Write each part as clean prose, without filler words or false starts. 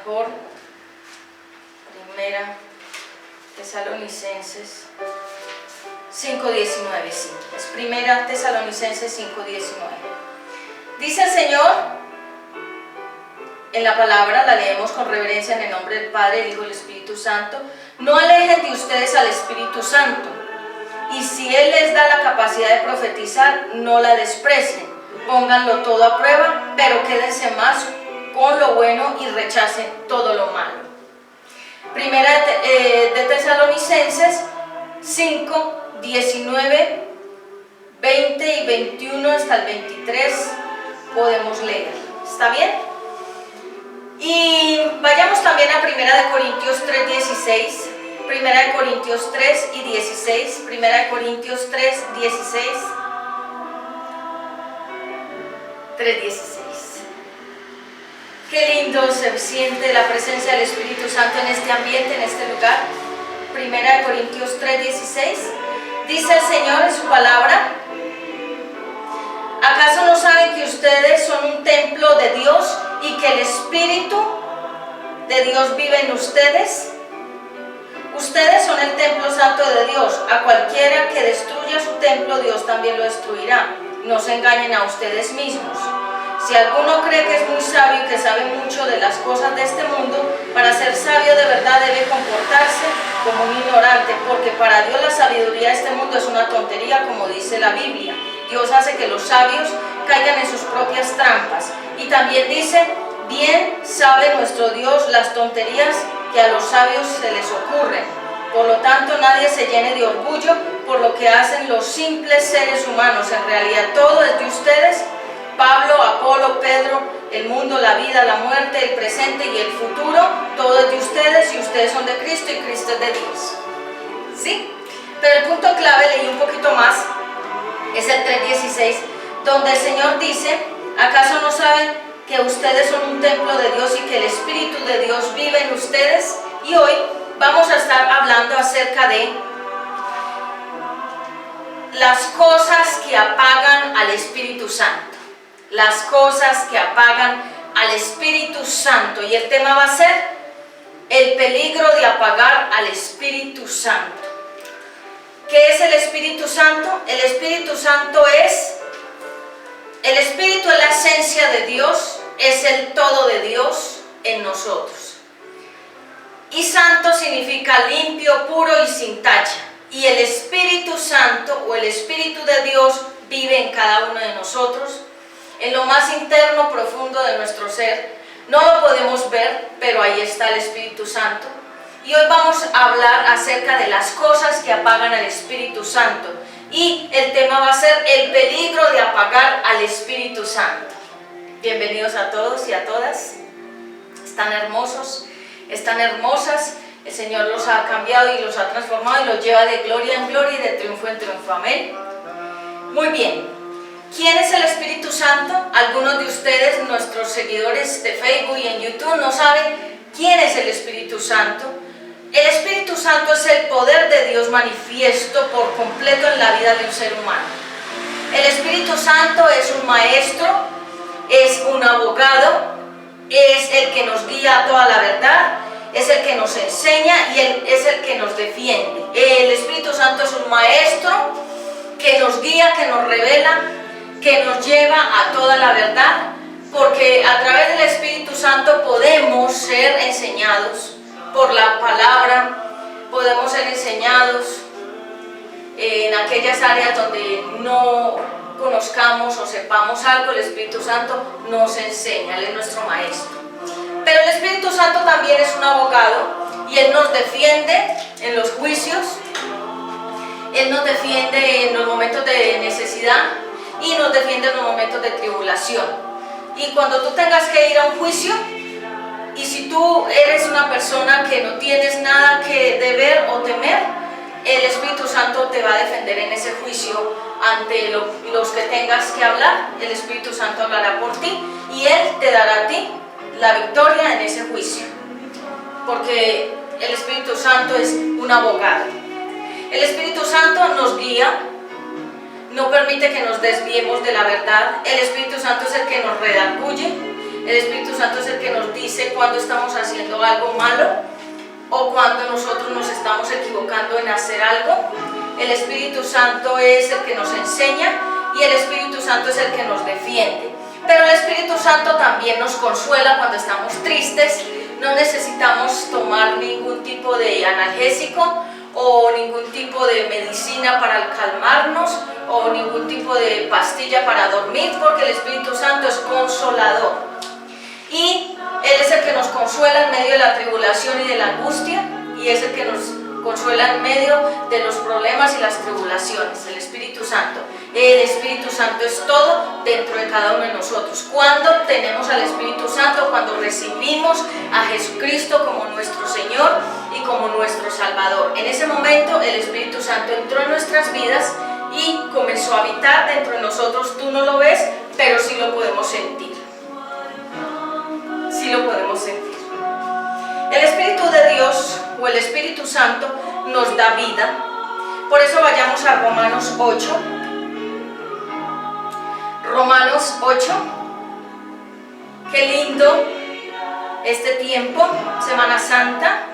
mejor. Primera Tesalonicenses 5:19, sí, es Primera Tesalonicenses 5:19. Dice el Señor en la palabra, la leemos con reverencia en el nombre del Padre, el Hijo y el Espíritu Santo: no alejen de ustedes al Espíritu Santo, y si Él les da la capacidad de profetizar, no la desprecien, pónganlo todo a prueba, pero quédense más con lo bueno y rechacen todo lo malo. Primera de Tesalonicenses 5:19, 20 y 21 hasta el 23 podemos leer. ¿Está bien? Y vayamos también a Primera de Corintios 3:16. Primera de Corintios 3 y 16. Primera de Corintios 3:16. 3:16. Qué lindo se siente la presencia del Espíritu Santo en este ambiente, en este lugar. Primera de Corintios 3:16. Dice el Señor en su palabra: ¿acaso no saben que ustedes son un templo de Dios y que el Espíritu de Dios vive en ustedes? Ustedes son el templo santo de Dios. A cualquiera que destruya su templo, Dios también lo destruirá. No se engañen a ustedes mismos. Si alguno cree que es muy sabio y que sabe mucho de las cosas de este mundo, para ser sabio de verdad debe comportarse como un ignorante, porque para Dios la sabiduría de este mundo es una tontería, como dice la Biblia. Dios hace que los sabios caigan en sus propias trampas. Y también dice: bien sabe nuestro Dios las tonterías que a los sabios se les ocurren. Por lo tanto, nadie se llene de orgullo por lo que hacen los simples seres humanos. En realidad todo es de ustedes: Pablo, Apolo, Pedro, el mundo, la vida, la muerte, el presente y el futuro. Todo es de ustedes y ustedes son de Cristo y Cristo es de Dios. ¿Sí? Pero el punto clave, leí un poquito más, es el 3:16, donde el Señor dice: ¿acaso no saben que ustedes son un templo de Dios y que el Espíritu de Dios vive en ustedes? Y hoy vamos a estar hablando acerca de las cosas que apagan al Espíritu Santo. Las cosas que apagan al Espíritu Santo. Y el tema va a ser el peligro de apagar al Espíritu Santo. ¿Qué es el Espíritu Santo? El Espíritu Santo es... El Espíritu es la esencia de Dios, es el todo de Dios en nosotros. Y santo significa limpio, puro y sin tacha. Y el Espíritu Santo o el Espíritu de Dios vive en cada uno de nosotros, en lo más interno, profundo de nuestro ser. No lo podemos ver, pero ahí está el Espíritu Santo. Y hoy vamos a hablar acerca de las cosas que apagan al Espíritu Santo. Y el tema va a ser el peligro de apagar al Espíritu Santo. Bienvenidos a todos y a todas. Están hermosos, están hermosas. El Señor los ha cambiado y los ha transformado y los lleva de gloria en gloria y de triunfo en triunfo. Amén. Muy bien. ¿Quién es el Espíritu Santo? Algunos de ustedes, nuestros seguidores de Facebook y en YouTube, no saben quién es el Espíritu Santo. El Espíritu Santo es el poder de Dios manifiesto por completo en la vida de un ser humano. El Espíritu Santo es un maestro, es un abogado, es el que nos guía a toda la verdad, es el que nos enseña y es el que nos defiende. El Espíritu Santo es un maestro que nos guía, que nos revela, que nos lleva a toda la verdad, porque a través del Espíritu Santo podemos ser enseñados por la palabra, podemos ser enseñados en aquellas áreas donde no conozcamos o sepamos algo. El Espíritu Santo nos enseña, Él es nuestro maestro. Pero el Espíritu Santo también es un abogado y Él nos defiende en los juicios, Él nos defiende en los momentos de necesidad y nos defiende en los momentos de tribulación. Y cuando tú tengas que ir a un juicio, y si tú eres una persona que no tienes nada que deber o temer, el Espíritu Santo te va a defender en ese juicio ante los que tengas que hablar. El Espíritu Santo hablará por ti y Él te dará a ti la victoria en ese juicio, porque el Espíritu Santo es un abogado. El Espíritu Santo nos guía, no permite que nos desviemos de la verdad. El Espíritu Santo es el que nos redarguye, El Espíritu Santo es el que nos dice cuando estamos haciendo algo malo o cuando nosotros nos estamos equivocando en hacer algo. El Espíritu Santo es el que nos enseña y el Espíritu Santo es el que nos defiende. Pero el Espíritu Santo también nos consuela cuando estamos tristes. No necesitamos tomar ningún tipo de analgésico o ningún tipo de medicina para calmarnos o ningún tipo de pastilla para dormir, porque el Espíritu Santo es consolador. Y Él es el que nos consuela en medio de la tribulación y de la angustia, y es el que nos consuela en medio de los problemas y las tribulaciones, el Espíritu Santo. El Espíritu Santo es todo dentro de cada uno de nosotros. Cuando tenemos al Espíritu Santo, cuando recibimos a Jesucristo como nuestro Señor y como nuestro Salvador, en ese momento el Espíritu Santo entró en nuestras vidas y comenzó a habitar dentro de nosotros. Tú no lo ves, pero sí lo podemos sentir. Sí lo podemos sentir. El Espíritu de Dios o el Espíritu Santo nos da vida. Por eso vayamos a Romanos 8. Romanos 8. Qué lindo este tiempo, Semana Santa.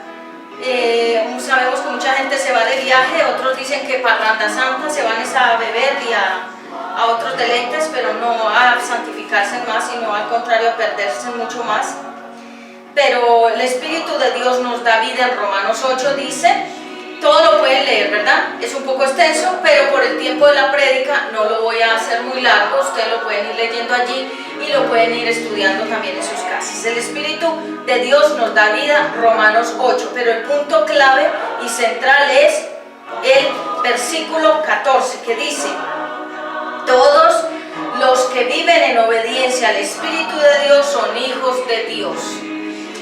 Sabemos que mucha gente se va de viaje, otros dicen que parranda santa, se van a beber y a otros deleites, pero no a santificarse más, sino al contrario a perderse mucho más. Pero el Espíritu de Dios nos da vida. En Romanos 8 dice, todo lo pueden leer, ¿verdad? Es un poco extenso, pero por el tiempo de la prédica no lo voy a hacer muy largo. Ustedes lo pueden ir leyendo allí y lo pueden ir estudiando también en sus casas. El Espíritu de Dios nos da vida, Romanos 8, pero el punto clave y central es el versículo 14, que dice, todos los que viven en obediencia al Espíritu de Dios son hijos de Dios.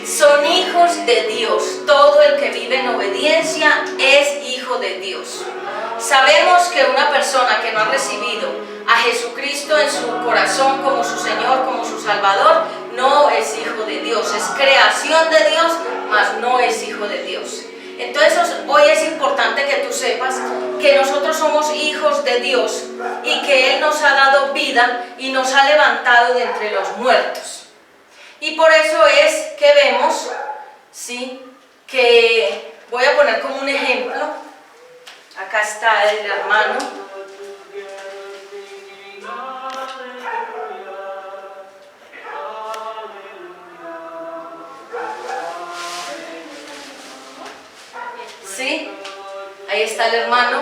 Son hijos de Dios. Todo el que vive en obediencia es hijo de Dios. Sabemos que una persona que no ha recibido a Jesucristo en su corazón como su Señor, como su Salvador, no es hijo de Dios. Es creación de Dios, mas no es hijo de Dios. Entonces hoy es importante que tú sepas que nosotros somos hijos de Dios y que Él nos ha dado vida y nos ha levantado de entre los muertos. Y por eso es que vemos, ¿sí?, que voy a poner como un ejemplo. Acá está el hermano. ¿Sí? Ahí está el hermano,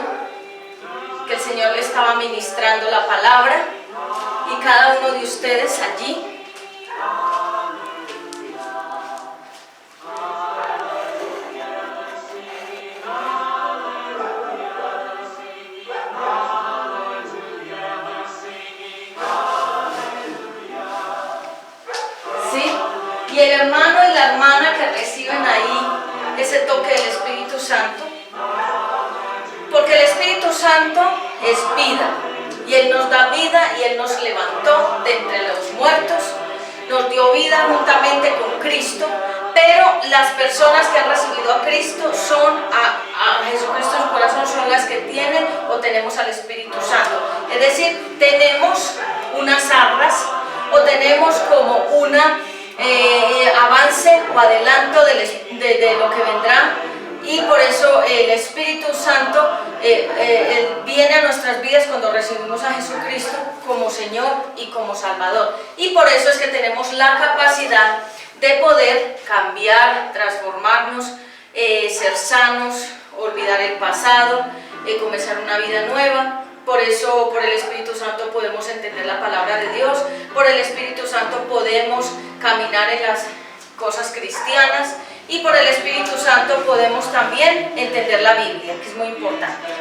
que el Señor le estaba ministrando la palabra, y cada uno de ustedes allí. Y el hermano y la hermana que reciben ahí ese toque del Espíritu Santo, porque el Espíritu Santo es vida, y Él nos da vida, y Él nos levantó de entre los muertos, nos dio vida juntamente con Cristo. Pero las personas que han recibido a Cristo a Jesucristo en su corazón, son las que tienen o tenemos al Espíritu Santo. Es decir, tenemos unas arras o tenemos como una avance o adelanto de lo que vendrá, y por eso el Espíritu Santo viene a nuestras vidas cuando recibimos a Jesucristo como Señor y como Salvador, y por eso es que tenemos la capacidad de poder cambiar, transformarnos, ser sanos, olvidar el pasado, comenzar una vida nueva. Por eso, por el Espíritu Santo podemos entender la palabra de Dios, por el Espíritu Santo podemos caminar en las cosas cristianas, y por el Espíritu Santo podemos también entender la Biblia, que es muy importante.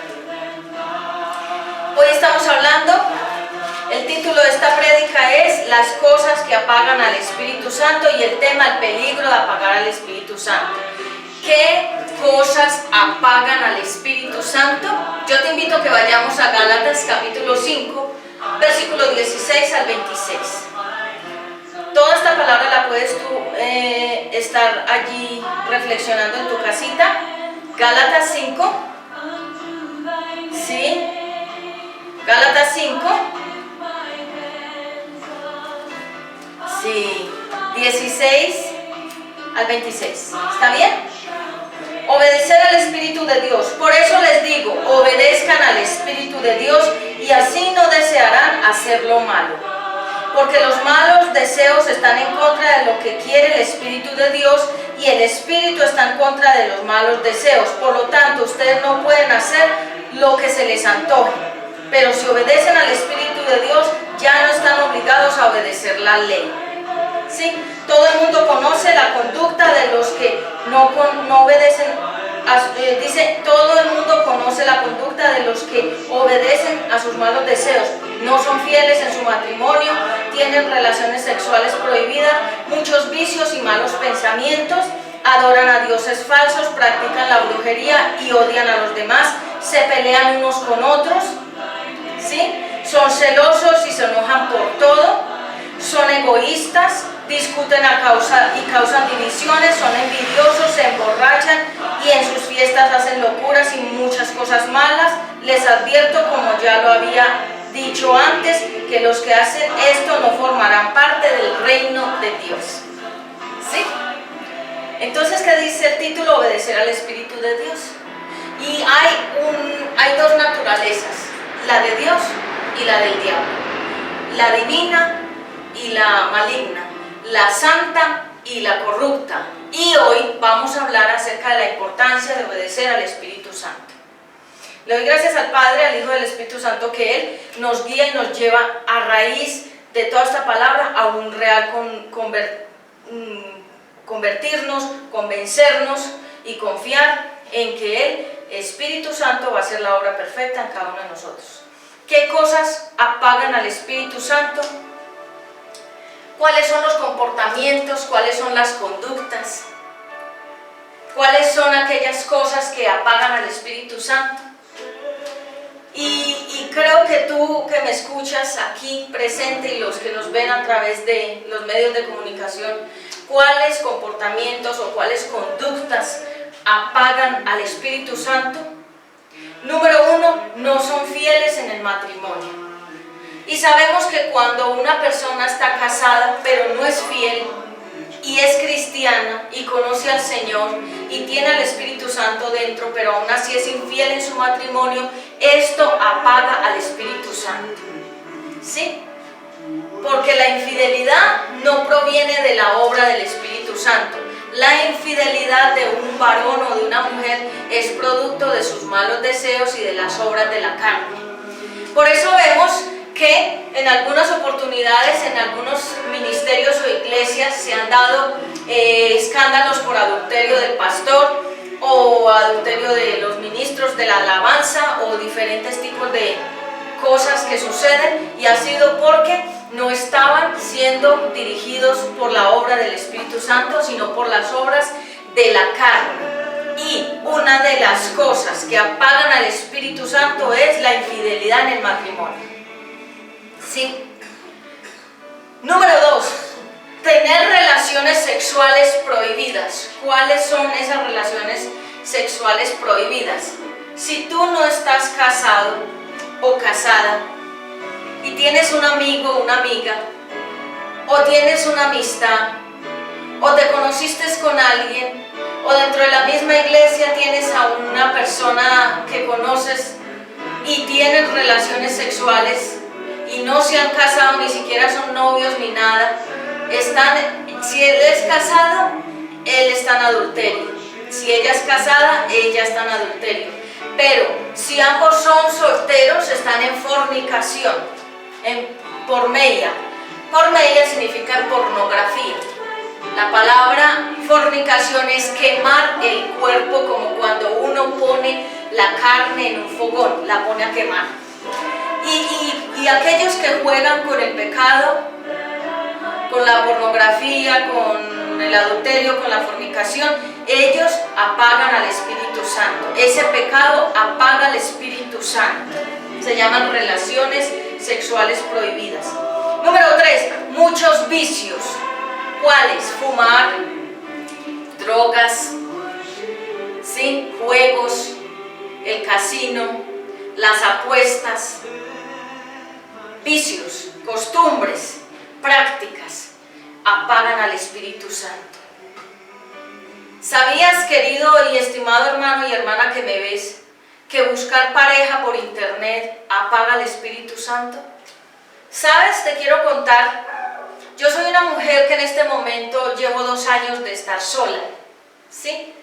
Hoy estamos hablando, el título de esta prédica es Las cosas que apagan al Espíritu Santo, y el tema, el peligro de apagar al Espíritu Santo. ¿Qué cosas apagan al Espíritu Santo? Yo te invito a que vayamos a Gálatas capítulo 5, versículos 16 al 26. Toda esta palabra la puedes tú estar allí reflexionando en tu casita. Gálatas 5, ¿sí? Gálatas 5, sí. 16 al 26. ¿Está bien? Obedecer al Espíritu de Dios. Por eso les digo, obedezcan al Espíritu de Dios y así no desearán hacer lo malo. Porque los malos deseos están en contra de lo que quiere el Espíritu de Dios y el Espíritu está en contra de los malos deseos. Por lo tanto, ustedes no pueden hacer lo que se les antoje. Pero si obedecen al Espíritu de Dios, ya no están obligados a obedecer la ley. ¿Sí? Todo el mundo conoce la conducta de los que no obedecen. Dice, todo el mundo conoce la conducta de los que obedecen a sus malos deseos. No son fieles en su matrimonio, tienen relaciones sexuales prohibidas, muchos vicios y malos pensamientos, adoran a dioses falsos, practican la brujería y odian a los demás, se pelean unos con otros, ¿sí? Son celosos y se enojan por todo. Son egoístas, discuten y causan divisiones, son envidiosos, se emborrachan y en sus fiestas hacen locuras y muchas cosas malas. Les advierto, como ya lo había dicho antes, que los que hacen esto no formarán parte del reino de Dios. ¿Sí? Entonces, ¿qué dice el título? Obedecer al Espíritu de Dios. Y hay dos naturalezas, la de Dios y la del diablo. La divina y la maligna, la santa y la corrupta. Y hoy vamos a hablar acerca de la importancia de obedecer al Espíritu Santo. Le doy gracias al Padre, al Hijo y al Espíritu Santo que Él nos guía y nos lleva a raíz de toda esta palabra a un real convertirnos, convencernos y confiar en que el Espíritu Santo va a hacer la obra perfecta en cada uno de nosotros. ¿Qué cosas apagan al Espíritu Santo? ¿Cuáles son los comportamientos? ¿Cuáles son las conductas? ¿Cuáles son aquellas cosas que apagan al Espíritu Santo? Y creo que tú que me escuchas aquí presente y los que nos ven a través de los medios de comunicación, ¿cuáles comportamientos o cuáles conductas apagan al Espíritu Santo? Número 1, no son fieles en el matrimonio. Y sabemos que cuando una persona está casada pero no es fiel y es cristiana y conoce al Señor y tiene al Espíritu Santo dentro, pero aún así es infiel en su matrimonio, esto apaga al Espíritu Santo. ¿Sí? Porque la infidelidad no proviene de la obra del Espíritu Santo. La infidelidad de un varón o de una mujer es producto de sus malos deseos y de las obras de la carne. Por eso vemos que en algunas oportunidades, en algunos ministerios o iglesias se han dado escándalos por adulterio del pastor o adulterio de los ministros de la alabanza o diferentes tipos de cosas que suceden, y ha sido porque no estaban siendo dirigidos por la obra del Espíritu Santo, sino por las obras de la carne. Y una de las cosas que apagan al Espíritu Santo es la infidelidad en el matrimonio. ¿Sí? Número 2, tener relaciones sexuales prohibidas. ¿Cuáles son esas relaciones sexuales prohibidas? Si tú no estás casado o casada y tienes un amigo o una amiga, o tienes una amistad, o te conociste con alguien, o dentro de la misma iglesia tienes a una persona que conoces y tienen relaciones sexuales y no se han casado, ni siquiera son novios ni nada, si él es casado, él está en adulterio. Si ella es casada, ella está en adulterio. Pero si ambos son solteros, están en fornicación, en porneia. Porneia significa pornografía. La palabra fornicación es quemar el cuerpo, como cuando uno pone la carne en un fogón, la pone a quemar. Y aquellos que juegan con el pecado, con la pornografía, con el adulterio, con la fornicación, ellos apagan al Espíritu Santo. Ese pecado apaga al Espíritu Santo. Se llaman relaciones sexuales prohibidas. Número 3, muchos vicios. ¿Cuáles? Fumar, drogas, ¿sí? Juegos, el casino, las apuestas, vicios, costumbres, prácticas. apagan al Espíritu Santo. ¿Sabías, querido y estimado hermano y hermana que me ves, que buscar pareja por internet apaga al Espíritu Santo? ¿Sabes? Te quiero contar. Yo soy una mujer que en este momento llevo 2 años de estar sola, ¿sí?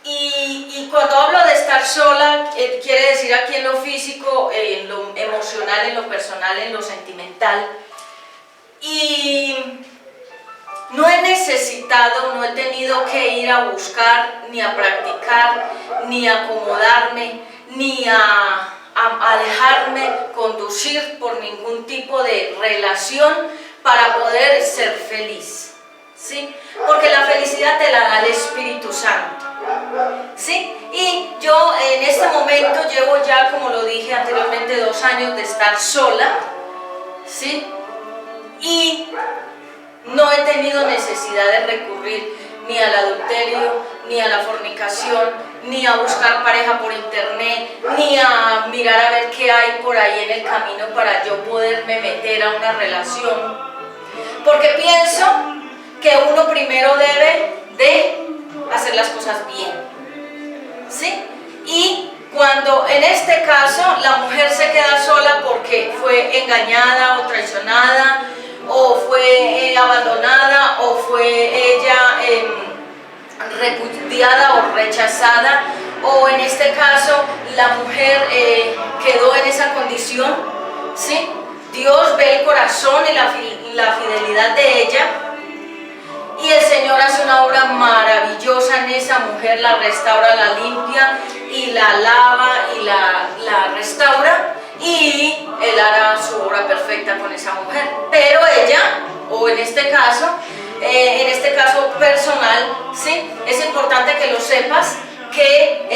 Y cuando hablo de estar sola, quiere decir aquí en lo físico, en lo emocional, en lo personal, en lo sentimental. Y no he necesitado, no he tenido que ir a buscar, ni a practicar, ni a acomodarme, ni a dejarme conducir por ningún tipo de relación para poder ser feliz, ¿sí? Porque la felicidad te la da el Espíritu Santo, ¿sí? Y yo en este momento llevo ya, como lo dije anteriormente, 2 años de estar sola, ¿sí? Y no he tenido necesidad de recurrir ni al adulterio, ni a la fornicación, ni a buscar pareja por internet, ni a mirar a ver qué hay por ahí en el camino para yo poderme meter a una relación. Porque pienso que uno primero debe de hacer las cosas bien, ¿sí? Y cuando en este caso la mujer se queda sola porque fue engañada o traicionada, o fue abandonada, o fue ella repudiada o rechazada, o en este caso la mujer quedó en esa condición, ¿sí? Dios ve el corazón y la fidelidad de ella, y el Señor hace una obra maravillosa en esa mujer, la restaura, la limpia y la lava y la restaura, y Él hará su obra perfecta con esa mujer. Pero ella, o en este caso personal, ¿sí? Es importante que lo sepas, que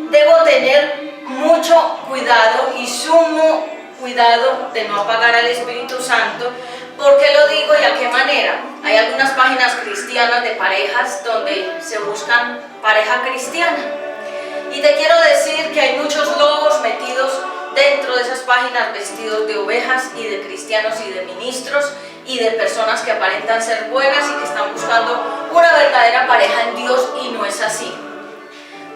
debo tener mucho cuidado y sumo cuidado de no apagar al Espíritu Santo. ¿Por qué lo digo y a qué manera? Hay algunas páginas cristianas de parejas donde se buscan pareja cristiana. Y te quiero decir que hay muchos lobos metidos dentro de esas páginas, vestidos de ovejas y de cristianos y de ministros y de personas que aparentan ser buenas y que están buscando una verdadera pareja en Dios, y no es así.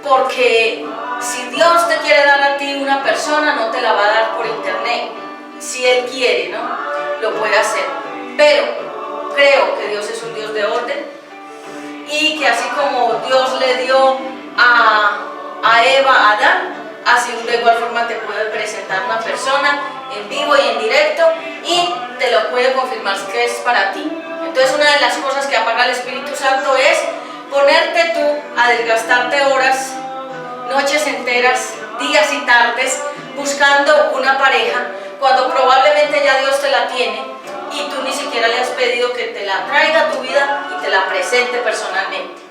Porque si Dios te quiere dar a ti una persona, no te la va a dar por internet. Si Él quiere, ¿no? Lo puede hacer. Pero creo que Dios es un Dios de orden, y que así como Dios le dio a Eva, a Adán, así de igual forma te puede presentar una persona en vivo y en directo y te lo puede confirmar que es para ti. Entonces, una de las cosas que apaga el Espíritu Santo es ponerte tú a desgastarte horas, noches enteras, días y tardes buscando una pareja, cuando probablemente ya Dios te la tiene y tú ni siquiera le has pedido que te la traiga a tu vida y te la presente personalmente.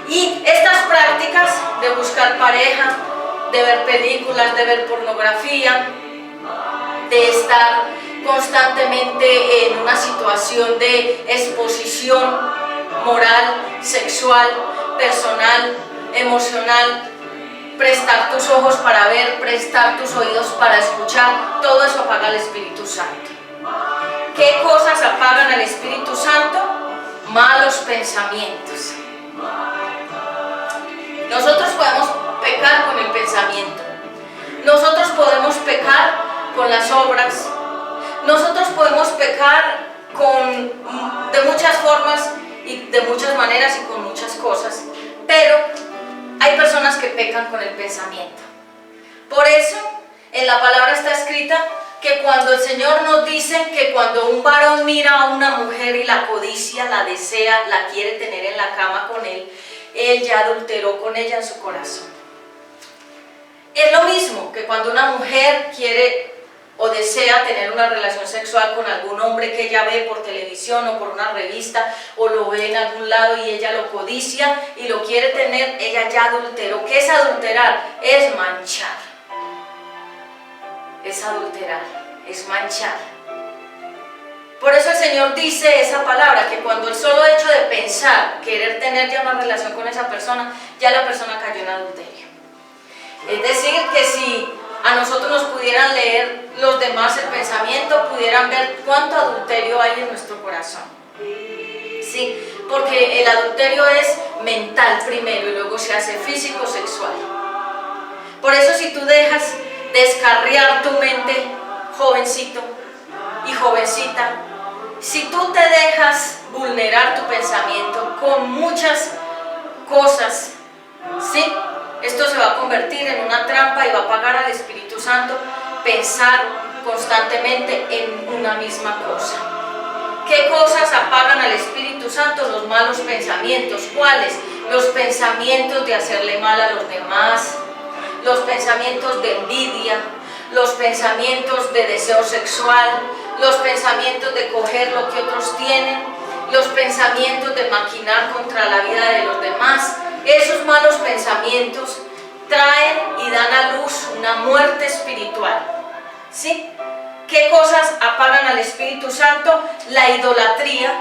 Y estas prácticas de buscar pareja, de ver películas, de ver pornografía, de estar constantemente en una situación de exposición moral, sexual, personal, emocional, prestar tus ojos para ver, prestar tus oídos para escuchar, todo eso apaga al Espíritu Santo. ¿Qué cosas apagan al Espíritu Santo? Malos pensamientos. Nosotros podemos pecar con el pensamiento, nosotros podemos pecar con las obras, nosotros podemos pecar de muchas formas y de muchas maneras y con muchas cosas, pero hay personas que pecan con el pensamiento. Por eso en la palabra está escrita que cuando el Señor nos dice que cuando un varón mira a una mujer y la codicia, la desea, la quiere tener en la cama con él ya adulteró con ella en su corazón. Es lo mismo que cuando una mujer quiere o desea tener una relación sexual con algún hombre que ella ve por televisión o por una revista, o lo ve en algún lado y ella lo codicia y lo quiere tener, ella ya adulteró. ¿Qué es adulterar? Es manchar. Es adulterar, es manchar. Por eso el Señor dice esa palabra, que cuando el solo hecho de pensar, querer tener ya una relación con esa persona, ya la persona cayó en adulterio. Es decir, que si a nosotros nos pudieran leer los demás el pensamiento, pudieran ver cuánto adulterio hay en nuestro corazón. Sí, porque el adulterio es mental primero y luego se hace físico, sexual. Por eso si tú dejas descarriar tu mente, jovencito y jovencita, si tú te dejas vulnerar tu pensamiento con muchas cosas, ¿sí? Esto se va a convertir en una trampa y va a apagar al Espíritu Santo pensar constantemente en una misma cosa. ¿Qué cosas apagan al Espíritu Santo? Los malos pensamientos. ¿Cuáles? Los pensamientos de hacerle mal a los demás, los pensamientos de envidia, los pensamientos de deseo sexual, los pensamientos de coger lo que otros tienen, los pensamientos de maquinar contra la vida de los demás. Esos malos pensamientos traen y dan a luz una muerte espiritual. ¿Sí? ¿Qué cosas apagan al Espíritu Santo? La idolatría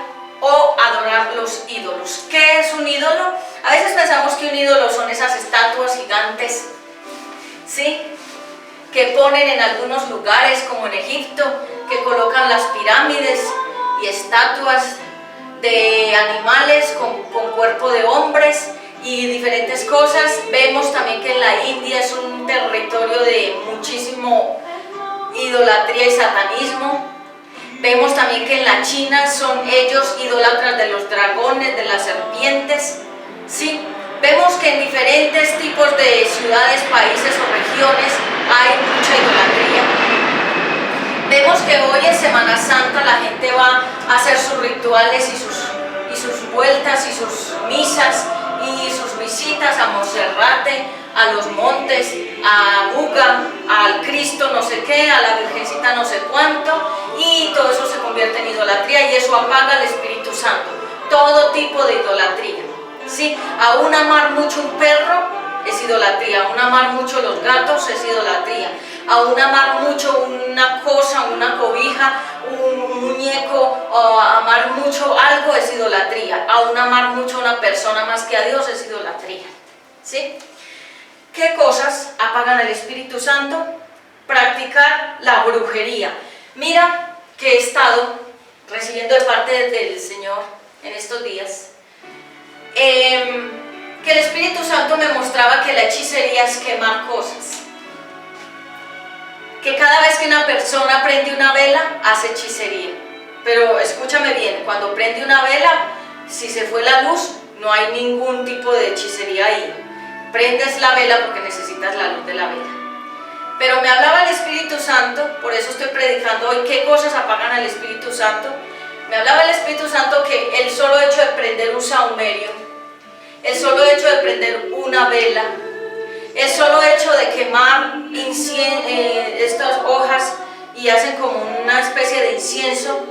o adorar los ídolos. ¿Qué es un ídolo? A veces pensamos que un ídolo son esas estatuas gigantes, ¿sí?, que ponen en algunos lugares como en Egipto, que colocan las pirámides y estatuas de animales con cuerpo de hombres y diferentes cosas. Vemos también que en la India es un territorio de muchísimo idolatría y satanismo. Vemos también que en la China son ellos idólatras de los dragones, de las serpientes, ¿sí? Vemos que en diferentes tipos de ciudades, países o regiones hay mucha idolatría. Vemos que hoy en Semana Santa la gente va a hacer sus rituales y sus vueltas y sus misas y sus visitas a Monserrate, a los montes, a Buga, al Cristo no sé qué, a la Virgencita no sé cuánto, y todo eso se convierte en idolatría y eso apaga al Espíritu Santo. Todo tipo de idolatría, ¿sí? Aún amar mucho un perro es idolatría, aún amar mucho los gatos es idolatría, aún amar mucho una cosa, una cobija, un muñeco, o amar mucho algo es idolatría, aún amar mucho a una persona más que a Dios es idolatría, ¿sí? ¿Qué cosas apagan al Espíritu Santo? Practicar la brujería. Mira que he estado recibiendo de parte del Señor en estos días, que el Espíritu Santo me mostraba que la hechicería es quemar cosas. Que cada vez que una persona prende una vela, hace hechicería. Pero escúchame bien, cuando prende una vela, si se fue la luz, no hay ningún tipo de hechicería ahí. Prendes la vela porque necesitas la luz de la vela. Pero me hablaba el Espíritu Santo, por eso estoy predicando hoy, ¿qué cosas apagan al Espíritu Santo? Me hablaba el Espíritu Santo que el solo hecho de prender un saumerio, el solo hecho de prender una vela, el solo hecho de quemar estas hojas y hacen como una especie de incienso,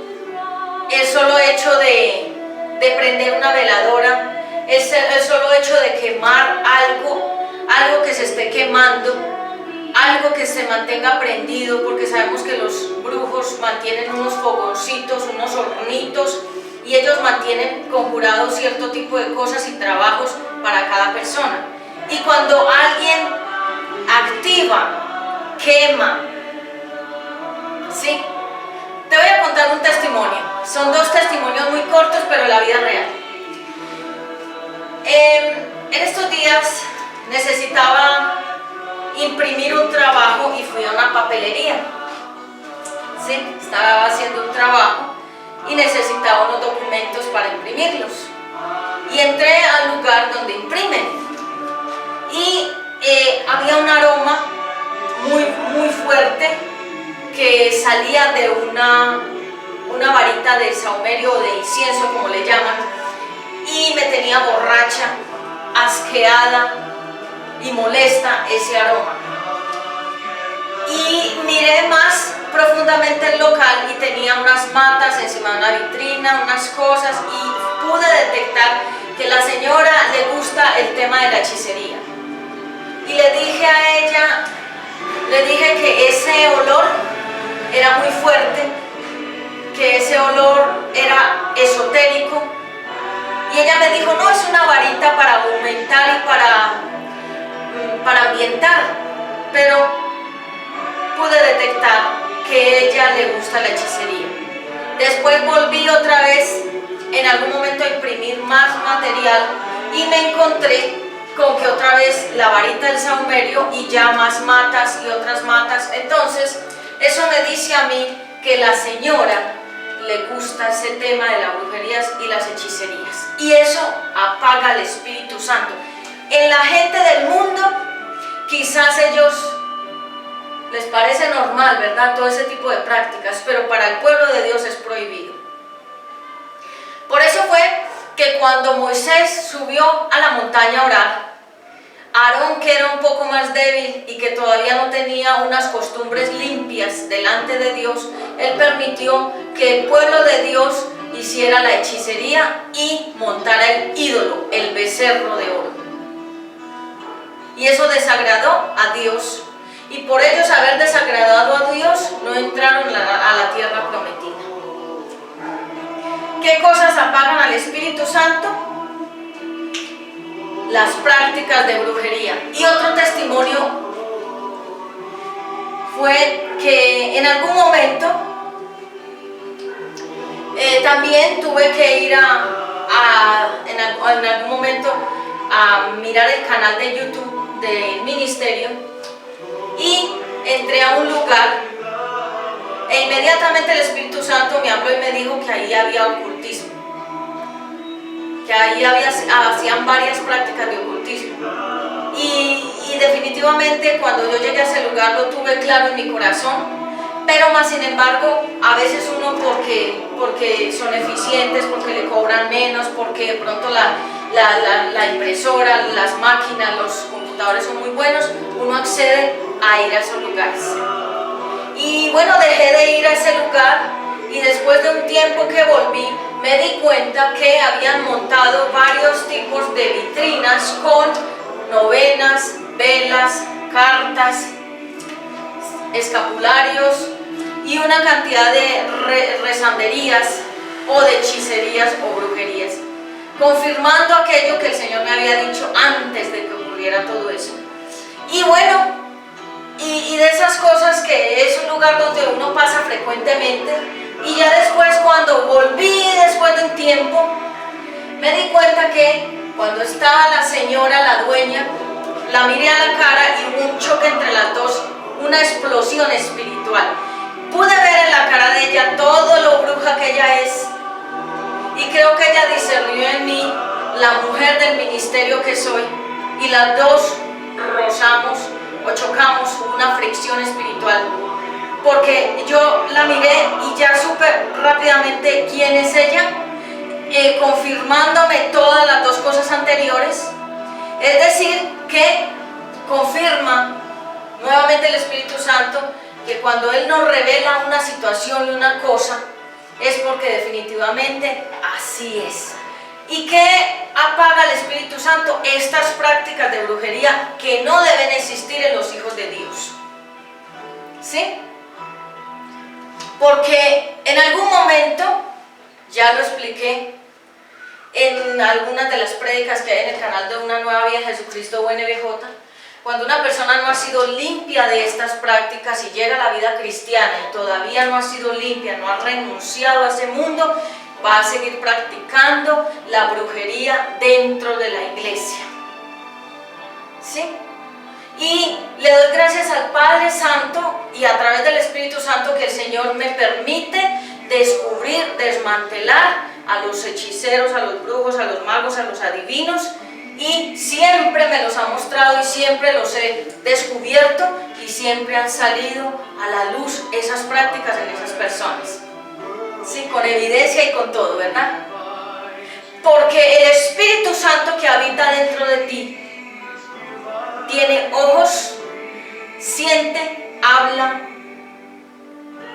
el solo hecho de prender una veladora, el solo hecho de quemar algo que se esté quemando, algo que se mantenga prendido, porque sabemos que los brujos mantienen unos fogoncitos, unos hornitos, y ellos mantienen conjurados cierto tipo de cosas y trabajos para cada persona. Y cuando alguien activa, quema, ¿sí? Te voy a contar un testimonio. Son dos testimonios muy cortos, pero la vida real. En estos días necesitaba imprimir un trabajo y fui a una papelería. ¿Sí? Estaba haciendo un trabajo y necesitaba unos documentos para imprimirlos. Y entré al lugar donde imprimen. Y había un aroma muy fuerte que salía de una varita de saumerio o de incienso, como le llaman, y me tenía borracha, asqueada y molesta ese aroma. Y miré más profundamente el local y tenía unas matas encima de una vitrina, unas cosas, y pude detectar que a la señora le gusta el tema de la hechicería. Y le dije a ella, que ese olor era muy fuerte, que ese olor era esotérico, y ella me dijo, no, es una varita para aumentar y para ambientar, pero pude detectar que a ella le gusta la hechicería. Después volví otra vez en algún momento a imprimir más material y me encontré con que otra vez la varita del saumerio y ya más matas y otras matas. Entonces eso me dice a mí que la señora le gusta ese tema de las brujerías y las hechicerías, y eso apaga al Espíritu Santo. En la gente del mundo quizás ellos les parece normal, ¿verdad?, todo ese tipo de prácticas, pero para el pueblo de Dios es prohibido. Por eso fue que cuando Moisés subió a la montaña a orar, Aarón, que era un poco más débil y que todavía no tenía unas costumbres limpias delante de Dios, él permitió que el pueblo de Dios hiciera la hechicería y montara el ídolo, el becerro de oro. Y eso desagradó a Dios, y por ellos haber desagradado a Dios no entraron a la tierra prometida. ¿Qué cosas apagan al Espíritu Santo? Las prácticas de brujería. Y otro testimonio fue que en algún momento también tuve que ir en algún momento a mirar el canal de YouTube del ministerio, y entré a un lugar e inmediatamente el Espíritu Santo me habló y me dijo que ahí había ocultismo, que ahí hacían varias prácticas de ocultismo, y definitivamente cuando yo llegué a ese lugar lo tuve claro en mi corazón. Pero más sin embargo, a veces uno porque son eficientes, porque le cobran menos, porque de pronto la impresora, las máquinas, los computadores son muy buenos, uno accede a ir a esos lugares. Y bueno, dejé de ir a ese lugar, y después de un tiempo que volví, me di cuenta que habían montado varios tipos de vitrinas con novenas, velas, cartas, escapularios y una cantidad de rezanderías o de hechicerías o brujerías, confirmando aquello que el Señor me había dicho antes de que ocurriera todo eso. Y bueno, y de esas cosas que es un lugar donde uno pasa frecuentemente, y ya después cuando volví, después de un tiempo, me di cuenta que cuando estaba la señora, la dueña, la miré a la cara y hubo un choque entre las dos, una explosión espiritual. Pude ver en la cara de ella todo lo bruja que ella es, y creo que ella discernió en mí la mujer del ministerio que soy, y las dos rozamos o chocamos, una fricción espiritual, porque yo la miré y ya supe rápidamente quién es ella, confirmándome todas las dos cosas anteriores. Es decir, que confirma nuevamente el Espíritu Santo que cuando Él nos revela una situación y una cosa, es porque definitivamente así es. ¿Y qué apaga el Espíritu Santo? Estas prácticas de brujería que no deben existir en los hijos de Dios. ¿Sí? Porque en algún momento, ya lo expliqué en algunas de las prédicas que hay en el canal de Una Nueva Vida Jesucristo UNBJ, cuando una persona no ha sido limpia de estas prácticas y llega a la vida cristiana y todavía no ha sido limpia, no ha renunciado a ese mundo, va a seguir practicando la brujería dentro de la iglesia. ¿Sí? Y le doy gracias al Padre Santo y a través del Espíritu Santo que el Señor me permite descubrir, desmantelar a los hechiceros, a los brujos, a los magos, a los adivinos, y siempre me los ha mostrado y siempre los he descubierto, y siempre han salido a la luz esas prácticas en esas personas. Sí, con evidencia y con todo, ¿verdad? Porque el Espíritu Santo que habita dentro de ti tiene ojos, siente, habla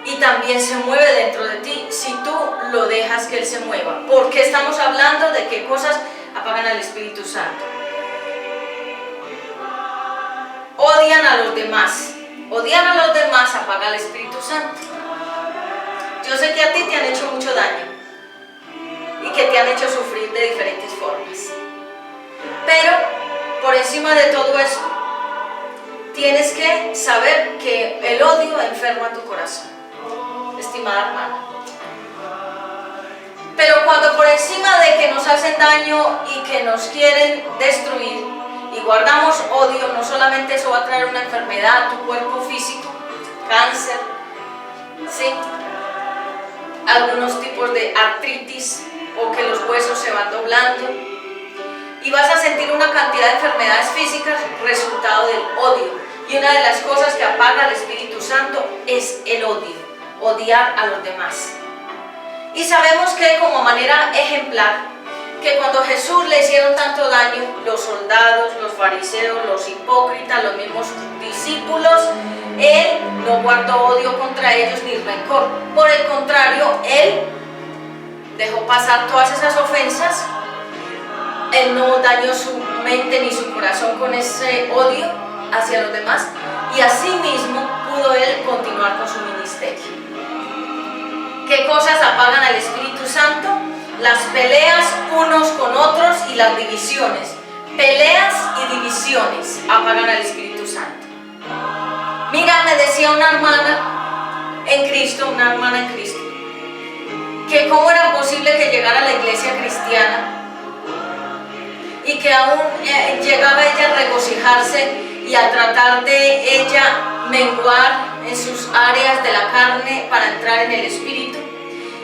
y también se mueve dentro de ti si tú lo dejas que Él se mueva. Porque estamos hablando de qué cosas apagan al Espíritu Santo. Odian a los demás. Odiar a los demás apaga al Espíritu Santo. Yo sé que a ti te han hecho mucho daño y que te han hecho sufrir de diferentes formas. Pero por encima de todo eso, tienes que saber que el odio enferma tu corazón, estimada hermana. Pero cuando por encima de que nos hacen daño y que nos quieren destruir y guardamos odio, no solamente eso va a traer una enfermedad a tu cuerpo físico, cáncer, ¿sí? Algunos tipos de artritis o que los huesos se van doblando y vas a sentir una cantidad de enfermedades físicas resultado del odio. Y una de las cosas que apaga al Espíritu Santo es el odio, odiar a los demás. Y sabemos que como manera ejemplar, que cuando Jesús le hicieron tanto daño, los soldados, los fariseos, los hipócritas, los mismos discípulos, Él no guardó odio contra ellos ni rencor. Por el contrario, Él dejó pasar todas esas ofensas. Él no dañó su mente ni su corazón con ese odio hacia los demás. Y así mismo pudo Él continuar con su ministerio. ¿Qué cosas apagan al Espíritu Santo? Las peleas unos con otros y las divisiones. Peleas y divisiones apagan al Espíritu Santo. Mira, me decía una hermana en Cristo, que cómo era posible que llegara a la iglesia cristiana y que aún llegaba ella a regocijarse y a tratar de ella menguar en sus áreas de la carne para entrar en el Espíritu,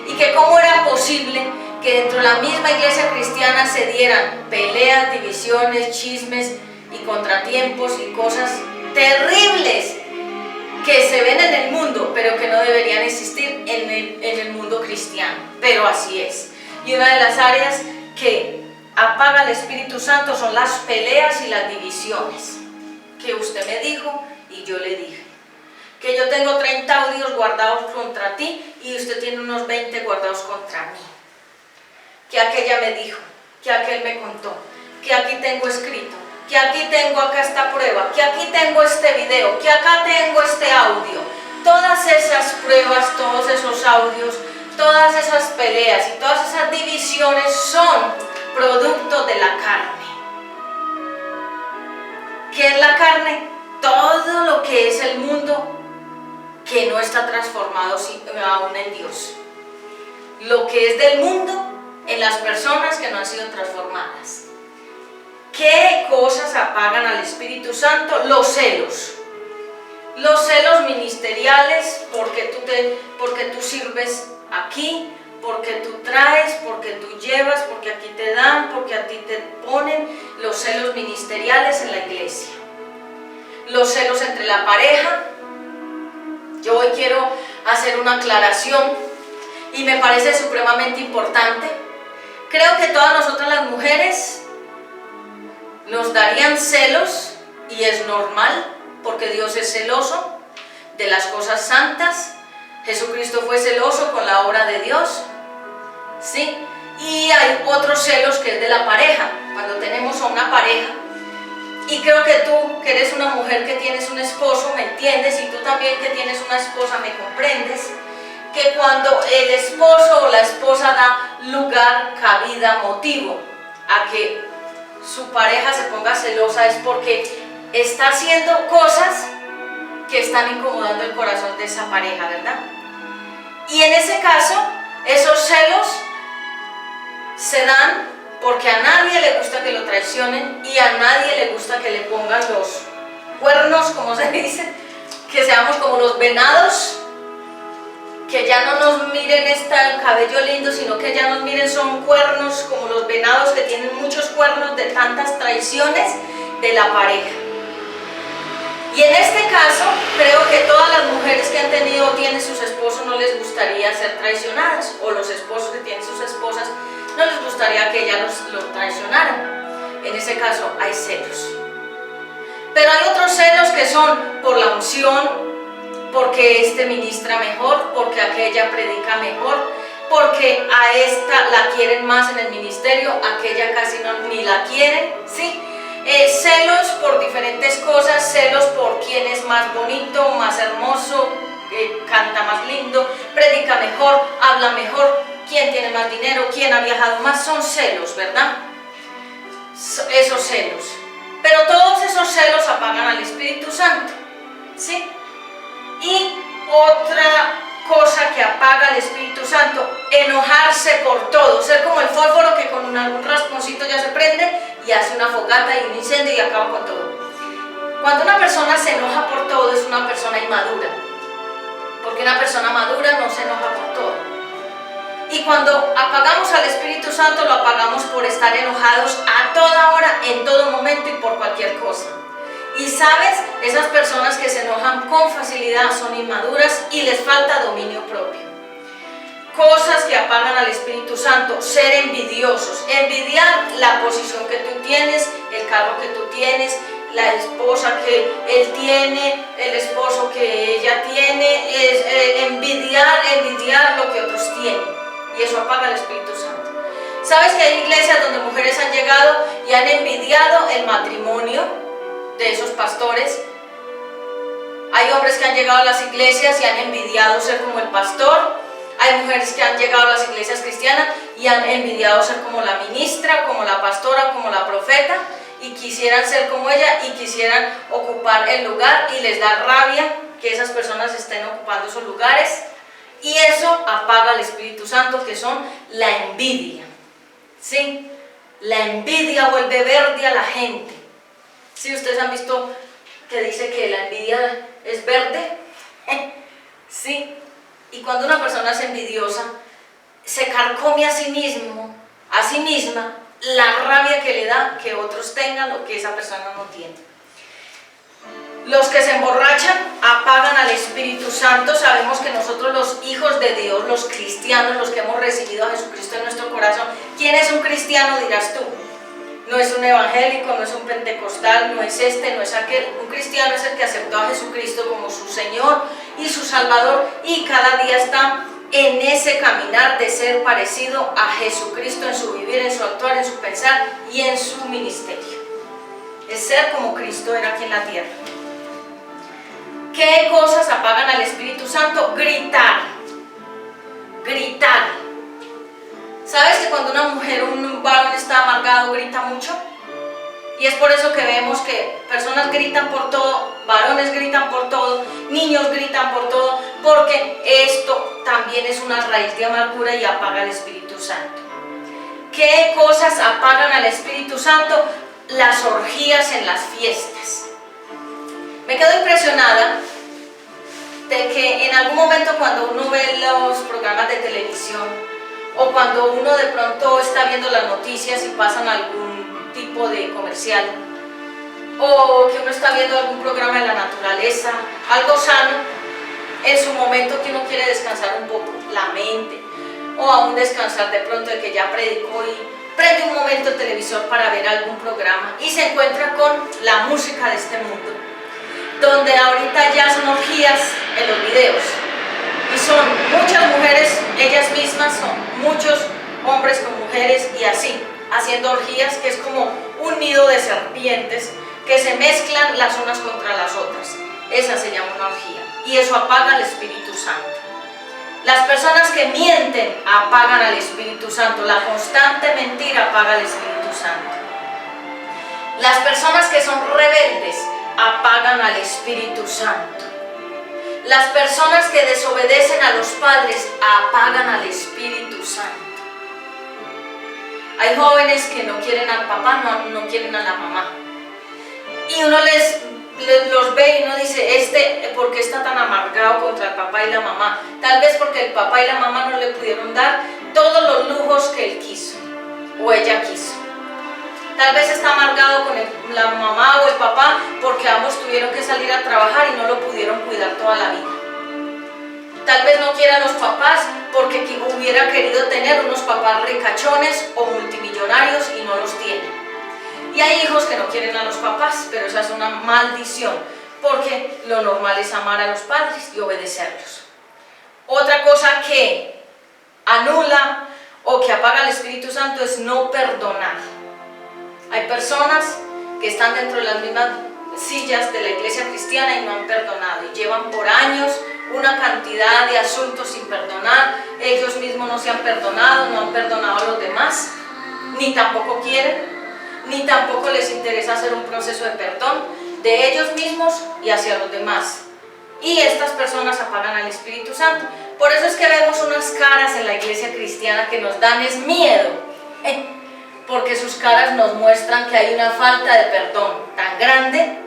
y que cómo era posible que dentro de la misma iglesia cristiana se dieran peleas, divisiones, chismes y contratiempos y cosas terribles que se ven en el mundo, pero que no deberían existir en el mundo cristiano. Pero así es. Y una de las áreas que apaga el Espíritu Santo son las peleas y las divisiones. Que usted me dijo y yo le dije. Que yo tengo 30 audios guardados contra ti y usted tiene unos 20 guardados contra mí. Que aquella me dijo, que aquel me contó, que aquí tengo escrito, que aquí tengo acá esta prueba, que aquí tengo este video, que acá tengo este audio. Todas esas pruebas, todos esos audios, todas esas peleas y todas esas divisiones son producto de la carne. ¿Qué es la carne? Todo lo que es el mundo que no está transformado aún en Dios. Lo que es del mundo en las personas que no han sido transformadas. ¿Qué cosas apagan al Espíritu Santo? Los celos. Los celos ministeriales porque tú sirves aquí, porque tú traes, porque tú llevas, porque aquí te dan, porque a ti te ponen. Los celos ministeriales en la iglesia. Los celos entre la pareja. Yo hoy quiero hacer una aclaración y me parece supremamente importante. Creo que todas nosotras las mujeres nos darían celos y es normal porque Dios es celoso de las cosas santas. Jesucristo fue celoso con la obra de Dios, ¿sí? Y hay otros celos que es de la pareja, cuando tenemos a una pareja. Y creo que tú, que eres una mujer que tienes un esposo, me entiendes, y tú también que tienes una esposa, me comprendes, que cuando el esposo o la esposa da lugar, cabida, motivo a que su pareja se ponga celosa es porque está haciendo cosas que están incomodando el corazón de esa pareja, ¿verdad? Y en ese caso, esos celos se dan porque a nadie le gusta que lo traicionen y a nadie le gusta que le pongan los cuernos, como se dice, que seamos como los venados, que ya no nos miren el cabello lindo, sino que ya nos miren son cuernos, como los venados que tienen muchos cuernos de tantas traiciones de la pareja. Y en este caso, creo que todas las mujeres que han tenido o tienen sus esposos no les gustaría ser traicionadas, o los esposos que tienen sus esposas no les gustaría que ellas los traicionaran. En ese caso hay celos. Pero hay otros celos que son por la unción, porque este ministra mejor, porque aquella predica mejor, porque a esta la quieren más en el ministerio, aquella casi ni la quieren, ¿sí? Celos por diferentes cosas, celos por quién es más bonito, más hermoso, canta más lindo, predica mejor, habla mejor, quién tiene más dinero, quién ha viajado más, son celos, ¿verdad? Esos celos. Pero todos esos celos apagan al Espíritu Santo, ¿sí? Y otra cosa que apaga al Espíritu Santo, enojarse por todo, ser como el fósforo que con algún rasponcito ya se prende y hace una fogata y un incendio y acaba con todo. Cuando una persona se enoja por todo es una persona inmadura, porque una persona madura no se enoja por todo. Y cuando apagamos al Espíritu Santo lo apagamos por estar enojados a toda hora, en todo momento y por cualquier cosa. Y sabes, esas personas que se enojan con facilidad son inmaduras y les falta dominio propio. Cosas que apagan al Espíritu Santo: ser envidiosos, envidiar la posición que tú tienes, el carro que tú tienes, la esposa que él tiene, el esposo que ella tiene, es envidiar lo que otros tienen, y eso apaga al Espíritu Santo. ¿Sabes que hay iglesias donde mujeres han llegado y han envidiado el matrimonio de esos pastores? Hay hombres que han llegado a las iglesias y han envidiado ser como el pastor. Hay mujeres que han llegado a las iglesias cristianas y han envidiado ser como la ministra, como la pastora, como la profeta, y quisieran ser como ella y quisieran ocupar el lugar, y les da rabia que esas personas estén ocupando esos lugares, y eso apaga al Espíritu Santo, que son la envidia, ¿sí? La envidia vuelve verde a la gente. ¿Sí? Ustedes han visto que dice que la envidia es verde, ¿sí? Y cuando una persona es envidiosa, se carcome a sí mismo, a sí misma, la rabia que le da que otros tengan lo que esa persona no tiene. Los que se emborrachan apagan al Espíritu Santo. Sabemos que nosotros, los hijos de Dios, los cristianos, los que hemos recibido a Jesucristo en nuestro corazón, ¿quién es un cristiano, dirás tú? No es un evangélico, no es un pentecostal, no es este, no es aquel. Un cristiano es el que aceptó a Jesucristo como su Señor y su Salvador, y cada día está en ese caminar de ser parecido a Jesucristo en su vivir, en su actuar, en su pensar y en su ministerio. Es ser como Cristo era aquí en la tierra. ¿Qué cosas apagan al Espíritu Santo? Gritar. Gritar. ¿Sabes que cuando una mujer o un varón está amargado grita mucho? Y es por eso que vemos que personas gritan por todo, varones gritan por todo, niños gritan por todo, porque esto también es una raíz de amargura y apaga al Espíritu Santo. ¿Qué cosas apagan al Espíritu Santo? Las orgías en las fiestas. Me quedo impresionada de que en algún momento, cuando uno ve los programas de televisión, o cuando uno de pronto está viendo las noticias y pasan algún tipo de comercial, o que uno está viendo algún programa de la naturaleza, algo sano, en su momento que uno quiere descansar un poco la mente, o aún descansar de pronto de que ya predicó y prende un momento el televisor para ver algún programa y se encuentra con la música de este mundo, donde ahorita ya son orgías en los videos. Y son muchas mujeres, ellas mismas, son muchos hombres con mujeres y así, haciendo orgías, que es como un nido de serpientes que se mezclan las unas contra las otras. Esa se llama una orgía, y eso apaga al Espíritu Santo. Las personas que mienten apagan al Espíritu Santo, la constante mentira apaga al Espíritu Santo. Las personas que son rebeldes apagan al Espíritu Santo. Las personas que desobedecen a los padres apagan al Espíritu Santo. Hay jóvenes que no quieren al papá, no quieren a la mamá. Y uno los ve y uno dice, ¿por qué está tan amargado contra el papá y la mamá? Tal vez porque el papá y la mamá no le pudieron dar todos los lujos que él quiso, o ella quiso. Tal vez está amargado con la mamá o el papá porque ambos tuvieron que salir a trabajar y no lo pudieron cuidar toda la vida. Tal vez no quiera a los papás porque hubiera querido tener unos papás ricachones o multimillonarios y no los tiene. Y hay hijos que no quieren a los papás, pero esa es una maldición, porque lo normal es amar a los padres y obedecerlos. Otra cosa que anula o que apaga al Espíritu Santo es no perdonar. Hay personas que están dentro de las mismas sillas de la iglesia cristiana y no han perdonado, y llevan por años una cantidad de asuntos sin perdonar. Ellos mismos no se han perdonado, no han perdonado a los demás, ni tampoco quieren, ni ni tampoco les interesa hacer un proceso de perdón de ellos mismos y hacia los demás. Y estas personas apagan al Espíritu Santo. Por eso es que vemos unas caras en la iglesia cristiana que nos dan es miedo, porque sus caras nos muestran que hay una falta de perdón tan grande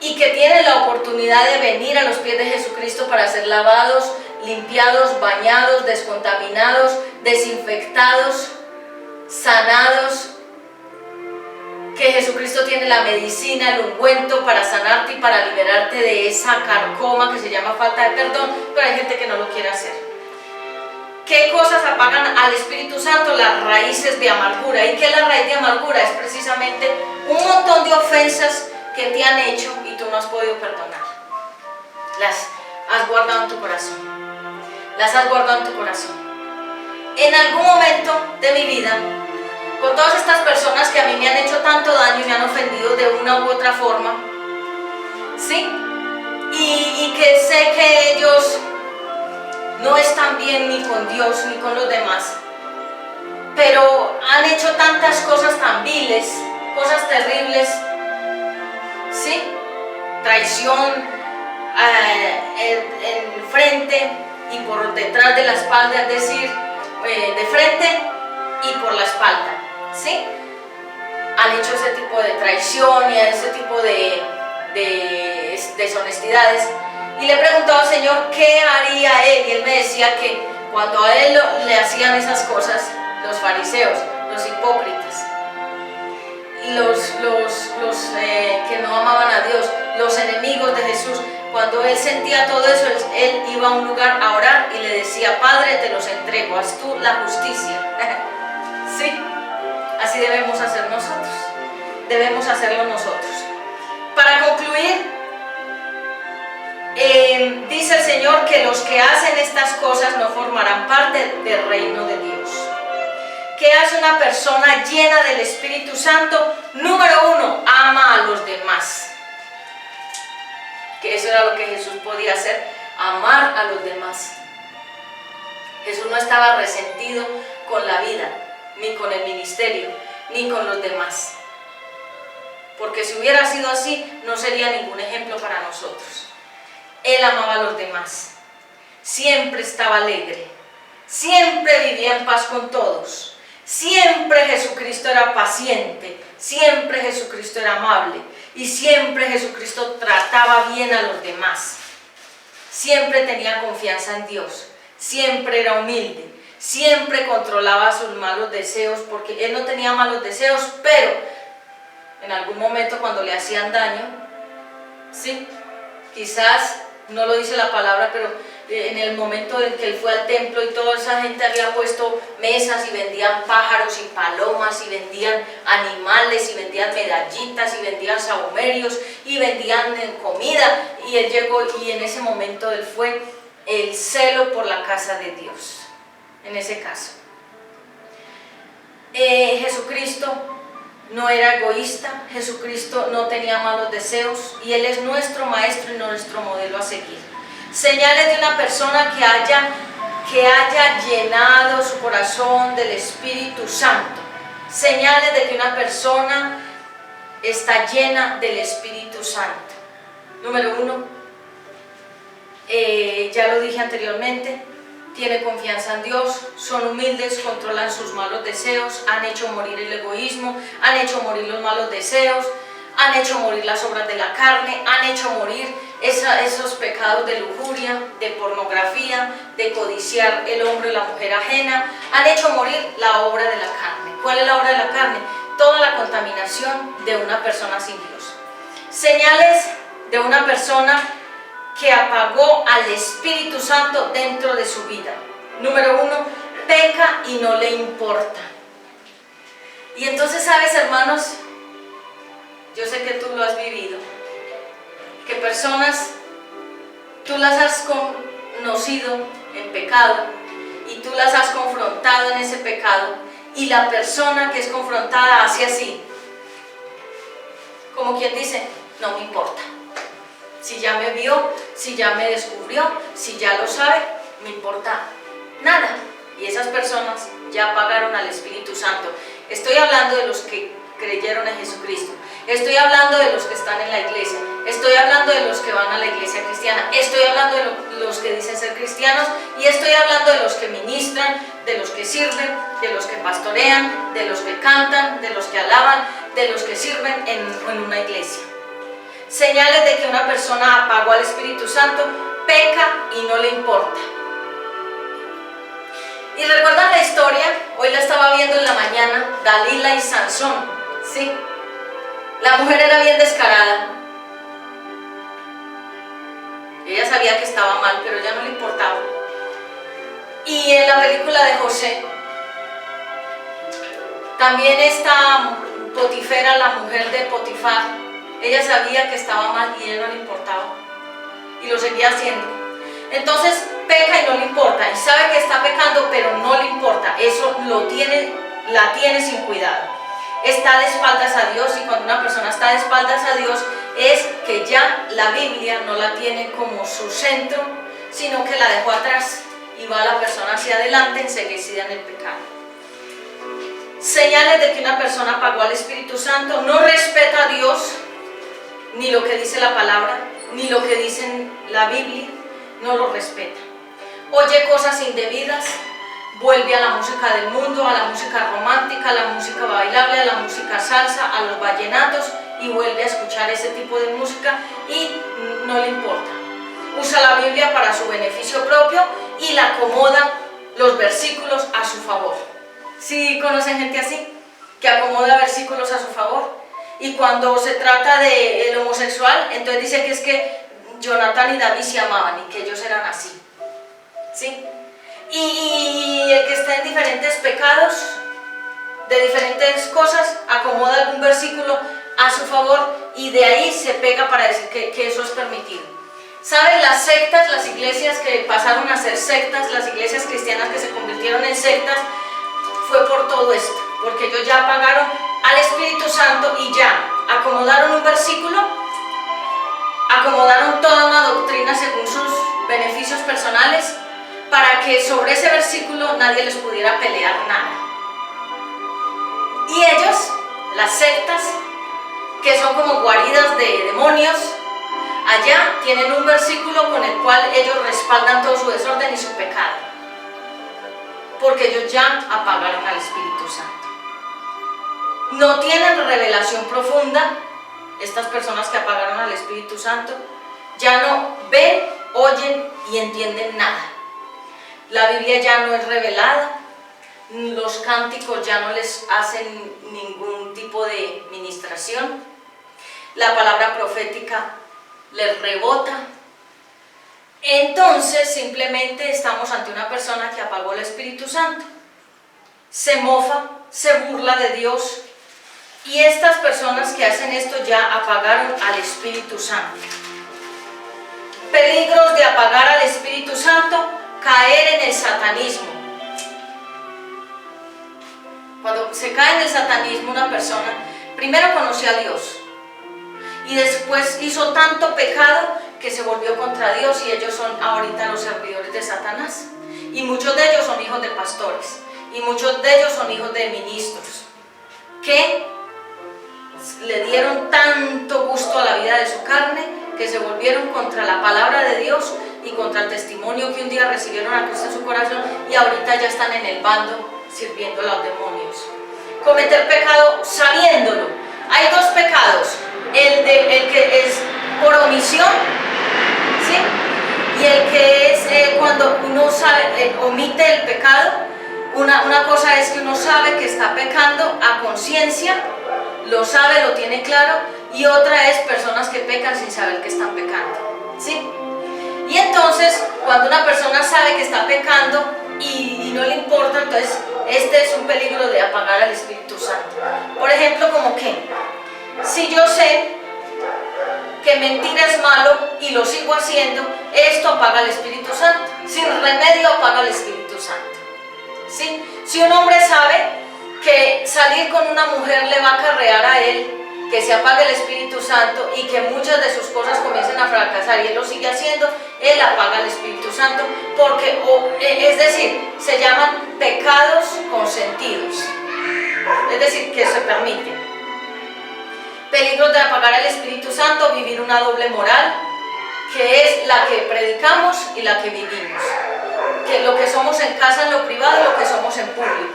y que tienen la oportunidad de venir a los pies de Jesucristo para ser lavados, limpiados, bañados, descontaminados, desinfectados, sanados, que Jesucristo tiene la medicina, el ungüento para sanarte y para liberarte de esa carcoma que se llama falta de perdón, pero hay gente que no lo quiere hacer. ¿Qué cosas apagan al Espíritu Santo? Las raíces de amargura. ¿Y qué es la raíz de amargura? Es precisamente un montón de ofensas que te han hecho y tú no has podido perdonar. Las has guardado en tu corazón. Las has guardado en tu corazón. En algún momento de mi vida, con todas estas personas que a mí me han hecho tanto daño y me han ofendido de una u otra forma, ¿sí? Y que sé que ellos no están bien ni con Dios ni con los demás, pero han hecho tantas cosas tan viles, cosas terribles, ¿sí? Traición en frente y por detrás de la espalda, es decir, de frente y por la espalda, ¿sí? Han hecho ese tipo de traición y ese tipo de deshonestidades. Y le preguntaba al Señor qué haría Él, y Él me decía que cuando a Él le hacían esas cosas, los fariseos, los hipócritas, los que no amaban a Dios, los enemigos de Jesús, cuando Él sentía todo eso, Él iba a un lugar a orar y le decía: Padre, te los entrego, haz tú la justicia. Sí, así debemos hacer nosotros, debemos hacerlo nosotros. Para concluir, dice el Señor que los que hacen estas cosas no formarán parte del reino de Dios. ¿Qué hace una persona llena del Espíritu Santo? Número uno, ama a los demás. Que eso era lo que Jesús podía hacer, amar a los demás. Jesús no estaba resentido con la vida, ni con el ministerio, ni con los demás. Porque si hubiera sido así, no sería ningún ejemplo para nosotros. Él amaba a los demás, siempre estaba alegre, siempre vivía en paz con todos, siempre Jesucristo era paciente, siempre Jesucristo era amable y siempre Jesucristo trataba bien a los demás. Siempre tenía confianza en Dios, siempre era humilde, siempre controlaba sus malos deseos, porque Él no tenía malos deseos, pero en algún momento cuando le hacían daño, sí, quizás no lo dice la palabra, pero en el momento en que Él fue al templo y toda esa gente había puesto mesas y vendían pájaros y palomas y vendían animales y vendían medallitas y vendían sahumerios y vendían comida, y Él llegó y en ese momento Él fue el celo por la casa de Dios, en ese caso. Jesucristo no era egoísta, Jesucristo no tenía malos deseos y Él es nuestro maestro y nuestro modelo a seguir. Señales de una persona que haya llenado su corazón del Espíritu Santo. Señales de que una persona está llena del Espíritu Santo. Número uno, ya lo dije anteriormente, tiene confianza en Dios, son humildes, controlan sus malos deseos, han hecho morir el egoísmo, han hecho morir los malos deseos, han hecho morir las obras de la carne, han hecho morir esos pecados de lujuria, de pornografía, de codiciar el hombre y la mujer ajena, han hecho morir la obra de la carne. ¿Cuál es la obra de la carne? Toda la contaminación de una persona sin Dios. Señales de una persona que apagó al Espíritu Santo dentro de su vida. Número uno, peca y no le importa. Y entonces, ¿sabes, hermanos? Yo sé que tú lo has vivido, que personas, tú las has conocido en pecado y tú las has confrontado en ese pecado, y la persona que es confrontada hace así, como quien dice: no me importa. Si ya me vio, si ya me descubrió, si ya lo sabe, me importa nada. Y esas personas ya apagaron al Espíritu Santo. Estoy hablando de los que creyeron en Jesucristo. Estoy hablando de los que están en la iglesia. Estoy hablando de los que van a la iglesia cristiana. Estoy hablando de los que dicen ser cristianos. Y estoy hablando de los que ministran, de los que sirven, de los que pastorean, de los que cantan, de los que alaban, de los que sirven en una iglesia. Señales de que una persona apagó al Espíritu Santo: peca y no le importa. Y recuerdan la historia, hoy la estaba viendo en la mañana, Dalila y Sansón, ¿sí? La mujer era bien descarada. Ella sabía que estaba mal, pero ya no le importaba. Y en la película de José, también esta Potifera, la mujer de Potifar, ella sabía que estaba mal y a ella no le importaba. Y lo seguía haciendo. Entonces peca y no le importa. Y sabe que está pecando, pero no le importa. Eso la tiene sin cuidado. Está de espaldas a Dios, y cuando una persona está de espaldas a Dios es que ya la Biblia no la tiene como su centro, sino que la dejó atrás y va la persona hacia adelante enseguecida en el pecado. Señales de que una persona apagó al Espíritu Santo: no respeta a Dios, ni lo que dice la palabra, ni lo que dice la Biblia, no lo respeta. Oye cosas indebidas, vuelve a la música del mundo, a la música romántica, a la música bailable, a la música salsa, a los vallenatos, y vuelve a escuchar ese tipo de música y no le importa. Usa la Biblia para su beneficio propio y la acomoda los versículos a su favor. ¿Sí conocen gente así? Que acomoda versículos a su favor. Y cuando se trata del homosexual, entonces dice que es que Jonathan y David se amaban y que ellos eran así. ¿Sí? Y el que está en diferentes pecados, de diferentes cosas, acomoda algún versículo a su favor y de ahí se pega para decir que eso es permitido. ¿Saben? Las sectas, las iglesias que pasaron a ser sectas, las iglesias cristianas que se convirtieron en sectas, fue por todo esto, porque ellos ya apagaron al Espíritu Santo y ya acomodaron un versículo, acomodaron toda una doctrina según sus beneficios personales, para que sobre ese versículo nadie les pudiera pelear nada. Y ellos, las sectas, que son como guaridas de demonios, allá tienen un versículo con el cual ellos respaldan todo su desorden y su pecado, porque ellos ya apagaron al Espíritu Santo. No tienen revelación profunda. Estas personas que apagaron al Espíritu Santo ya no ven, oyen y entienden nada. La Biblia ya no es revelada, los cánticos ya no les hacen ningún tipo de ministración, la palabra profética les rebota. Entonces simplemente estamos ante una persona que apagó el Espíritu Santo, se mofa, se burla de Dios, y estas personas que hacen esto ya apagaron al Espíritu Santo. Peligros de apagar al Espíritu Santo: caer en el satanismo. Cuando se cae en el satanismo, una persona primero conoció a Dios y después hizo tanto pecado que se volvió contra Dios, y ellos son ahorita los servidores de Satanás. Y muchos de ellos son hijos de pastores, y muchos de ellos son hijos de ministros, que le dieron tanto gusto a la vida de su carne que se volvieron contra la palabra de Dios y contra el testimonio que un día recibieron a Cristo en su corazón, y ahorita ya están en el bando sirviendo a los demonios. Cometer pecado sabiéndolo. Hay dos pecados: el que es por omisión, ¿sí? Y el que es cuando uno sabe, omite el pecado. Una cosa es que uno sabe que está pecando a conciencia, lo sabe, lo tiene claro, y otra es personas que pecan sin saber que están pecando, ¿sí? Y entonces, cuando una persona sabe que está pecando y no le importa, entonces este es un peligro de apagar al Espíritu Santo. Por ejemplo, como que, si yo sé que mentir es malo y lo sigo haciendo, esto apaga al Espíritu Santo. Sin remedio apaga al Espíritu Santo, ¿sí? Si un hombre sabe que salir con una mujer le va a acarrear a él que se apague el Espíritu Santo y que muchas de sus cosas comiencen a fracasar y él lo sigue haciendo, él apaga el Espíritu Santo, porque, es decir, se llaman pecados consentidos, es decir, que se permiten. peligros de apagar el Espíritu Santo: vivir una doble moral, que es la que predicamos y la que vivimos. Que lo que somos en casa, en lo privado, y lo que somos en público.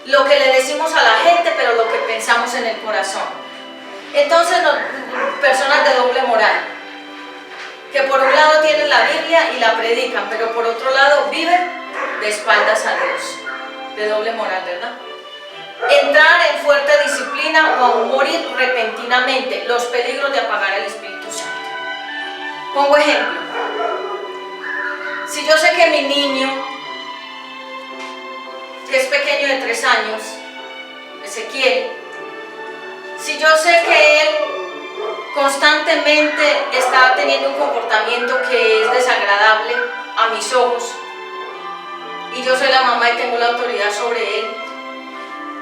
Lo que le decimos a la gente, pero lo que pensamos en el corazón. Entonces, personas de doble moral, que por un lado tienen la Biblia y la predican, pero por otro lado viven de espaldas a Dios. De doble moral, ¿verdad? Entrar en fuerte disciplina o aún morir repentinamente. Los peligros de apagar el Espíritu Santo. Pongo ejemplo. Si yo sé que mi niño, que es pequeño de 3 años, Ezequiel, si yo sé que él constantemente está teniendo un comportamiento que es desagradable a mis ojos, y yo soy la mamá y tengo la autoridad sobre él,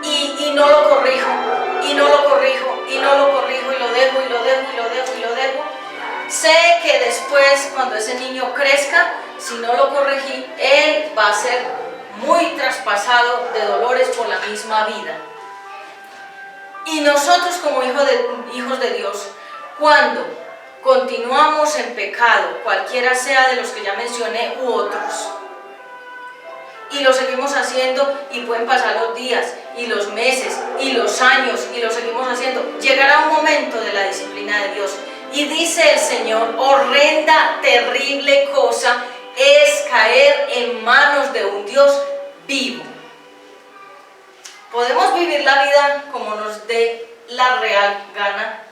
y no lo corrijo, y no lo corrijo, y no lo corrijo, y lo dejo, y lo dejo, y lo dejo, y lo dejo, sé que después, cuando ese niño crezca, si no lo corregí, él va a ser muy traspasado de dolores por la misma vida. Y nosotros, como hijos de Dios, cuando continuamos en pecado, cualquiera sea de los que ya mencioné u otros, y lo seguimos haciendo, y pueden pasar los días y los meses y los años, y lo seguimos haciendo, llegará un momento de la disciplina de Dios. Y dice el Señor: horrenda, terrible cosa es caer en manos de un Dios vivo. Podemos vivir la vida como nos dé la real gana,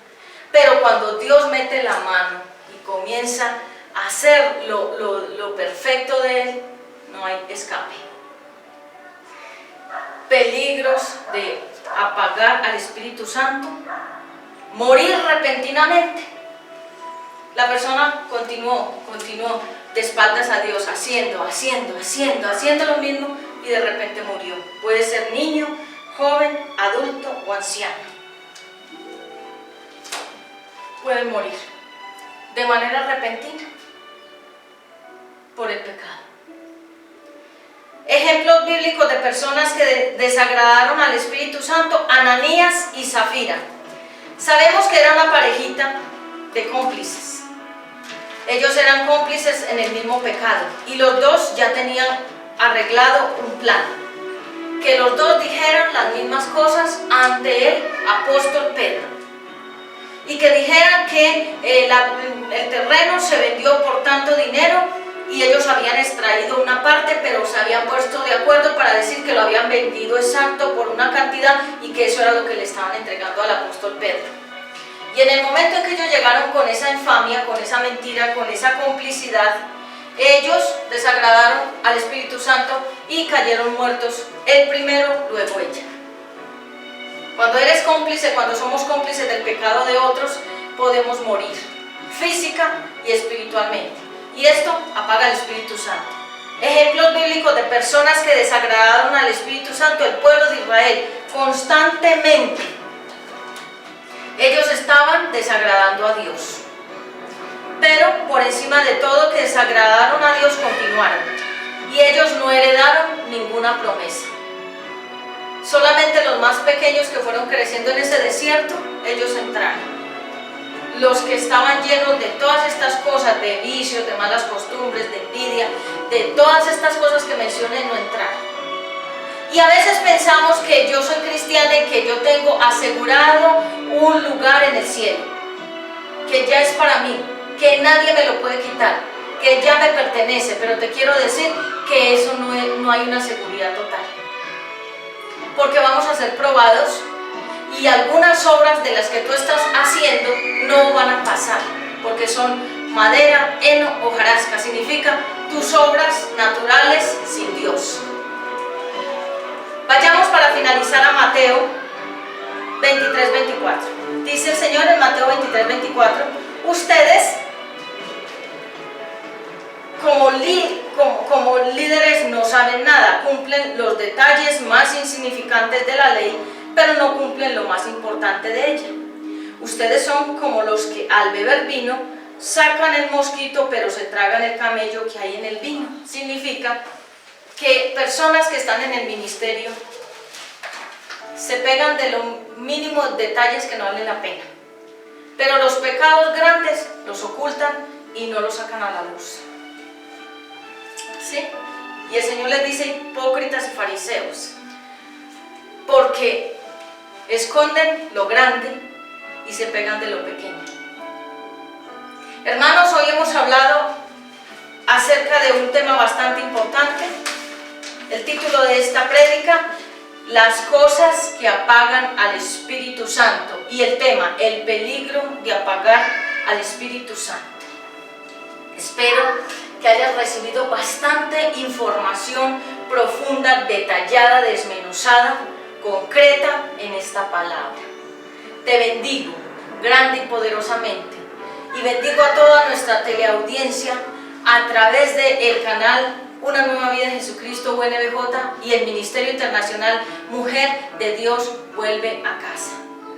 pero cuando Dios mete la mano y comienza a hacer lo perfecto de Él, no hay escape. Peligros de apagar al Espíritu Santo: morir repentinamente. La persona continuó de espaldas a Dios, haciendo lo mismo, y de repente murió. Puede ser niño, joven, adulto o anciano. Pueden morir de manera repentina por el pecado. Ejemplos bíblicos de personas que desagradaron al Espíritu Santo: Ananías y Zafira. Sabemos que era una parejita de cómplices. Ellos eran cómplices en el mismo pecado, y los dos ya tenían arreglado un plan: que los dos dijeran las mismas cosas ante el apóstol Pedro, y que dijeran que el terreno se vendió por tanto dinero, y ellos habían extraído una parte, pero se habían puesto de acuerdo para decir que lo habían vendido exacto por una cantidad, y que eso era lo que le estaban entregando al apóstol Pedro. Y en el momento en que ellos llegaron con esa infamia, con esa mentira, con esa complicidad, ellos desagradaron al Espíritu Santo y cayeron muertos, el primero, luego ella. Cuando eres cómplice, cuando somos cómplices del pecado de otros, podemos morir física y espiritualmente, y esto apaga el Espíritu Santo. Ejemplos bíblicos de personas que desagradaron al Espíritu Santo: el pueblo de Israel. Constantemente ellos estaban desagradando a Dios, pero por encima de todo que desagradaron a Dios, continuaron, y ellos no heredaron ninguna promesa. Solamente los más pequeños que fueron creciendo en ese desierto, ellos entraron. Los que estaban llenos de todas estas cosas, de vicios, de malas costumbres, de envidia, de todas estas cosas que mencioné, no entraron. Y a veces pensamos que yo soy cristiana y que yo tengo asegurado un lugar en el cielo, que ya es para mí, que nadie me lo puede quitar, que ya me pertenece. Pero te quiero decir que eso no hay una seguridad total, porque vamos a ser probados, y algunas obras de las que tú estás haciendo no van a pasar, porque son madera, heno, hojarasca. Significa tus obras naturales sin Dios. Vayamos para finalizar a Mateo 23-24. Dice el Señor en Mateo 23-24: ustedes como líderes no saben nada, cumplen los detalles más insignificantes de la ley, pero no cumplen lo más importante de ella. Ustedes son como los que al beber vino sacan el mosquito, pero se tragan el camello que hay en el vino. Significa que personas que están en el ministerio se pegan de los mínimos detalles que no valen la pena. pero los pecados grandes los ocultan y no los sacan a la luz. ¿Sí? Y el Señor les dice hipócritas y fariseos, porque esconden lo grande y se pegan de lo pequeño. Hermanos, hoy hemos hablado acerca de un tema bastante importante. El título de esta prédica: las cosas que apagan al Espíritu Santo. Y el tema: el peligro de apagar al Espíritu Santo. Espero que hayas recibido bastante información profunda, detallada, desmenuzada, concreta en esta palabra. Te bendigo grande y poderosamente, y bendigo a toda nuestra teleaudiencia a través del canal Una Nueva Vida en Jesucristo UNBJ y el Ministerio Internacional Mujer de Dios Vuelve a Casa.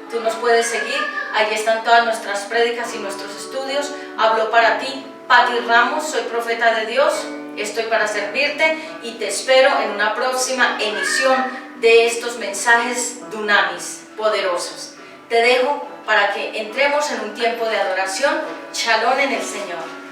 Tú nos puedes seguir, allí están todas nuestras prédicas y nuestros estudios. Hablo para ti, Patti Ramos, soy profeta de Dios, estoy para servirte y te espero en una próxima emisión de estos mensajes dunamis, poderosos. Te dejo para que entremos en un tiempo de adoración. Shalom en el Señor.